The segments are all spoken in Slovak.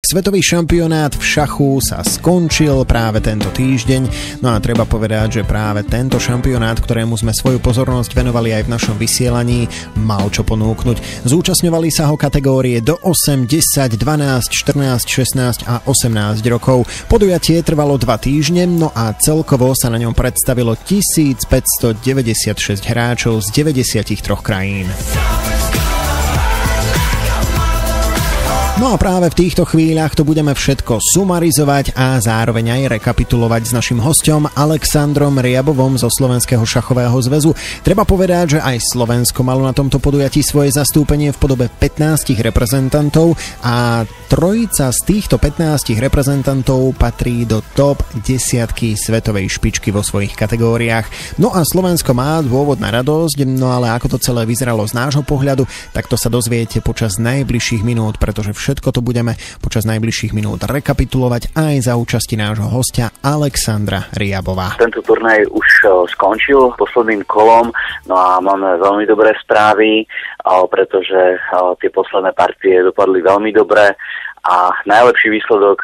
Svetový šampionát v šachu sa skončil práve tento týždeň, no a treba povedať, že práve tento šampionát, ktorému sme svoju pozornosť venovali aj v našom vysielaní, mal čo ponúknuť. Zúčastňovali sa ho kategórie do 8, 10, 12, 14, 16 a 18 rokov. Podujatie trvalo 2 týždne, no a celkovo sa na ňom predstavilo 1596 hráčov z 93 krajín. No a práve v týchto chvíľach to budeme všetko sumarizovať a zároveň aj rekapitulovať s našim hosťom Alexandrom Ryabovom zo Slovenského šachového zväzu. Treba povedať, že aj Slovensko malo na tomto podujatí svoje zastúpenie v podobe 15 reprezentantov a trojica z týchto 15 reprezentantov patrí do top 10 svetovej špičky vo svojich kategóriách. No a Slovensko má dôvod na radosť, no ale ako to celé vyzeralo z nášho pohľadu, tak to sa dozviete počas najbližších minút, pretože všetko to budeme počas najbližších minút rekapitulovať aj za účasti nášho hostia Alexandra Ryabova. Tento turnaj už skončil posledným kolom, no a máme veľmi dobré správy, pretože tie posledné partie dopadli veľmi dobre a najlepší výsledok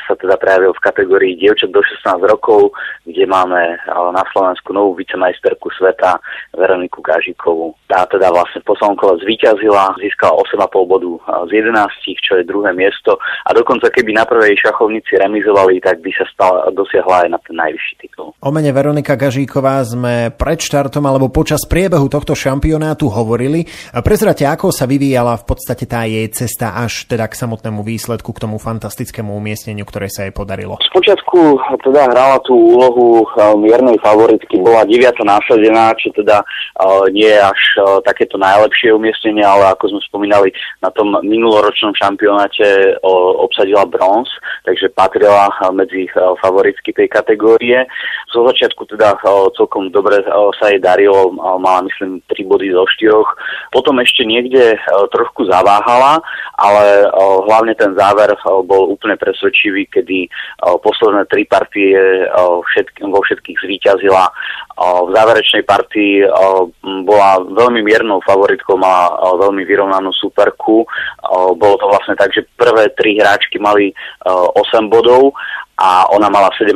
sa teda prejavil v kategórii dievčat do 16 rokov, kde máme na Slovensku novú vicemajsterku sveta Veroniku Gažíkovú. Tá teda vlastne v poslednom kole zvíťazila, získala 8,5 bodu z 11, čo je druhé miesto a dokonca keby na prvej šachovnici remizovali, tak by sa dosiahla aj na ten najvyšší titul. O mene Veronika Gažíková sme pred štartom alebo počas priebehu tohto šampionátu hovorili. Prezrate, ako sa vyvíjala v podstate tá jej cesta až teda k samotnému výsledku, k tomu fantastickému umiestneniu, ktoré sa jej podarilo? Spočiatku teda hrala tú úlohu miernej favoritky, bola 9. následená, čo teda nie je až takéto najlepšie umiestnenie, ale ako sme spomínali, na tom minuloročnom šampionáte obsadila bronz, takže patrila medzi favoritky tej kategórie. Zo začiatku teda celkom dobre sa jej darilo, mala myslím 3 body zo 4. Potom ešte niekde trošku zaváhala, ale hlavne ten záver bol úplne presvedčivý, kedy posledné 3 partie vo všetkých zvíťazila. V záverečnej partii bola veľmi miernou favoritkou, mala veľmi vyrovnanú superku. Bolo to vlastne tak, že prvé 3 hráčky mali 8 bodov a ona mala 7,5.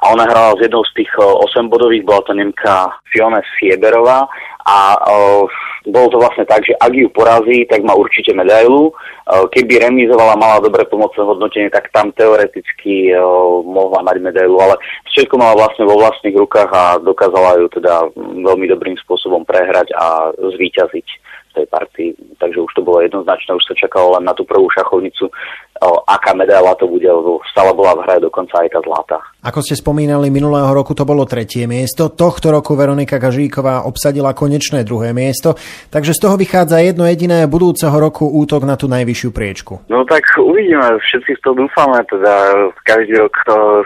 A ona hrala z jednou z tých 8-bodových, bola to Nemka Fiona Sieberová a bolo to vlastne tak, že ak ju porazí, tak má určite medailu. Keby remizovala, mala dobré pomocné hodnotenie, tak tam teoreticky mohla mať medailu, ale všetko mala vlastne vo vlastných rukách a dokázala ju teda veľmi dobrým spôsobom prehrať a zvíťaziť v tej partii. Takže už to bolo jednoznačné, už sa čakalo len na tú prvú šachovnicu, aká medaila to bude, stále bola v hre dokonca aj tá zlatá. Ako ste spomínali, minulého roku to bolo 3. miesto, tohto roku Veronika Gažíková obsadila konečné 2. miesto, takže z toho vychádza jedno jediné budúceho roku útok na tú najvyššiu priečku. No tak uvidíme, všetci z toho dúfame, teda každý rok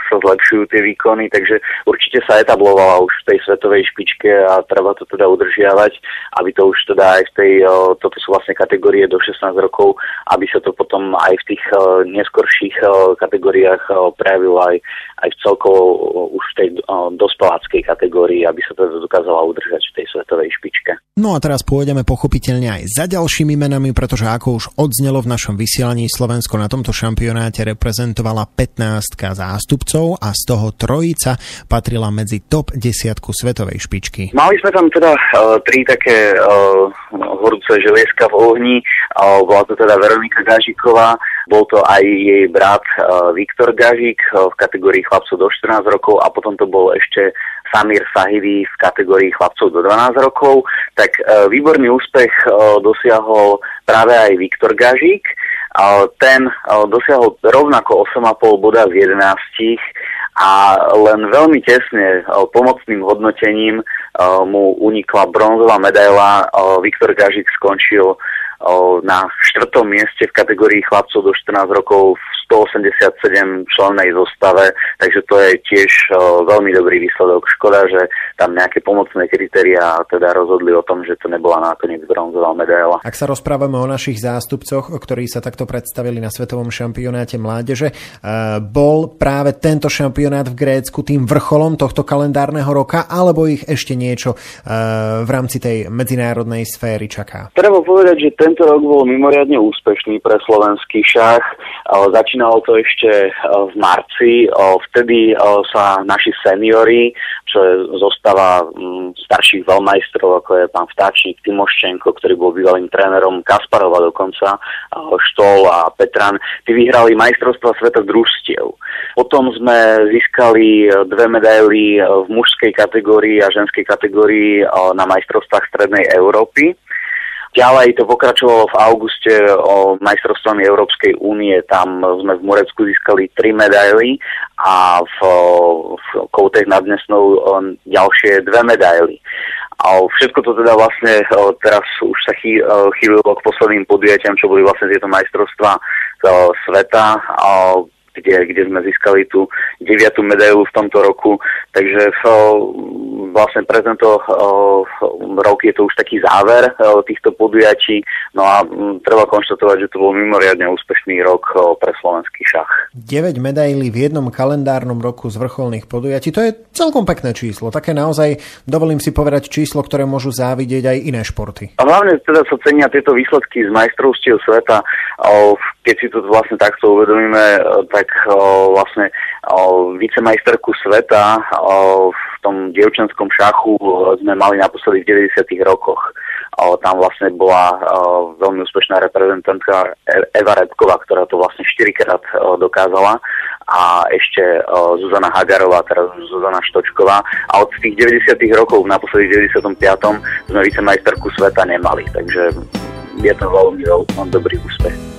sa zlepšujú tie výkony, takže určite sa etablovala už v tej svetovej špičke a treba to teda udržiavať, aby to už teda aj v tej, toto sú vlastne kategórie do 16 rokov, aby sa to potom aj v tých neskorších kategóriách prejavilo aj v celkovo už v tej dospeláckej kategórii, aby sa to dokázala udržať v tej svetovej špičke. No a teraz pôjdeme pochopiteľne aj za ďalšími menami, pretože ako už odznelo v našom vysielaní, Slovensko na tomto šampionáte reprezentovala 15 zástupcov a z toho trojica patrila medzi top 10 svetovej špičky. Mali sme tam teda 3 také horúce želieska v ohni. Bola to teda Veronika Gažíková, bol to aj jej brat Viktor Gažík v kategórii chlapcov do 14 rokov a potom to bol ešte Samir Sahivi v kategórii chlapcov do 12 rokov. Tak výborný úspech dosiahol práve aj Viktor Gažík. Ten dosiahol rovnako 8,5 boda z 11 a len veľmi tesne pomocným hodnotením mu unikla bronzová medaila. Viktor Gažík skončil na 4. mieste v kategórii chlapcov do 14 rokov v 187 člennej zostave, takže to je tiež veľmi dobrý výsledok. Škoda, že tam nejaké pomocné kritériá teda rozhodli o tom, že to nebola nakoniec bronzová medaila. Ak sa rozprávame o našich zástupcoch, ktorí sa takto predstavili na svetovom šampionáte mládeže, bol práve tento šampionát v Grécku tým vrcholom tohto kalendárneho roka, alebo ich ešte niečo v rámci tej medzinárodnej sféry čaká? Treba povedať, že tento rok bol mimoriadne úspešný pre slovenský šach. Začínalo to ešte v marci, vtedy sa naši seniori, čo je zostava starších veľmajstrov, ako je pán Vtáčnik, Timoščenko, ktorý bol bývalým trénerom Kasparova dokonca, Štol a Petran, tí vyhrali majstrovstvá sveta družstiev. Potom sme získali 2 medaily v mužskej kategórii a ženskej kategórii na majstrovstvách Strednej Európy. Ďalej to pokračovalo v auguste majstrovstvami Európskej únie. Tam sme v Murecku získali 3 medaily a v koutech nad Dnesnou ďalšie 2 medaily. A všetko to teda vlastne teraz už sa chýlilo k posledným podujatiam, čo boli vlastne tieto majstrovstvá sveta, kde sme získali tú 9. medailu v tomto roku. Takže vlastne pre tento rok je to už taký záver týchto podujatí. No a treba konštatovať, že to bol mimoriadne úspešný rok pre slovenský šach. 9 medailí v jednom kalendárnom roku z vrcholných podujatí, to je celkom pekné číslo. Také naozaj, dovolím si povedať, číslo, ktoré môžu závidieť aj iné športy. A hlavne teda sa cenia tieto výsledky z majstrovstiev sveta. Keď si to vlastne takto uvedomíme, tak vlastne vicemajsterku sveta v tom dievčenskom šachu sme mali naposledy v 90. rokoch. Tam vlastne bola veľmi úspešná reprezentantka Eva Redková, ktorá to vlastne 4-krát dokázala, a ešte Zuzana Hagarová, teraz Zuzana Štočková. A od tých 90. rokov, naposledy v 95. sme vicemajsterku sveta nemali, takže je to veľmi dobrý úspech.